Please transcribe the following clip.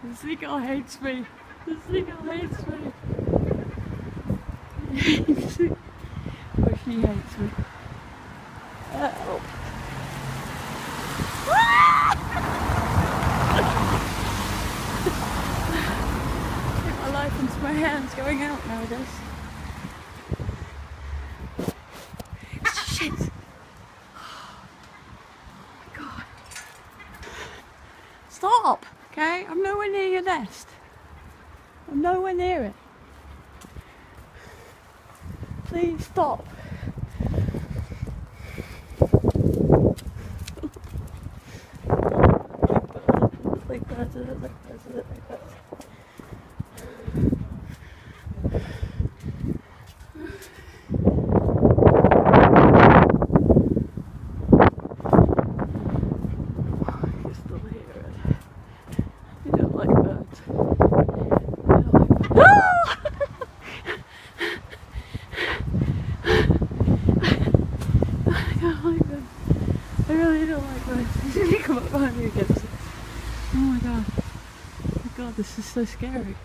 The seagull hates me. The seagull hates me. Or she hates me. Oh. Take my life into my hands going out nowadays. Shit! Oh my god. Stop! Okay? I'm nowhere near your nest. I'm nowhere near it. Please stop. Like that, like that, like that. You still hear it. You don't like birds. You don't like birds. Ah! I don't like birds. I really don't like birds. You come up behind me again. Oh my god. Oh my god, this is so scary.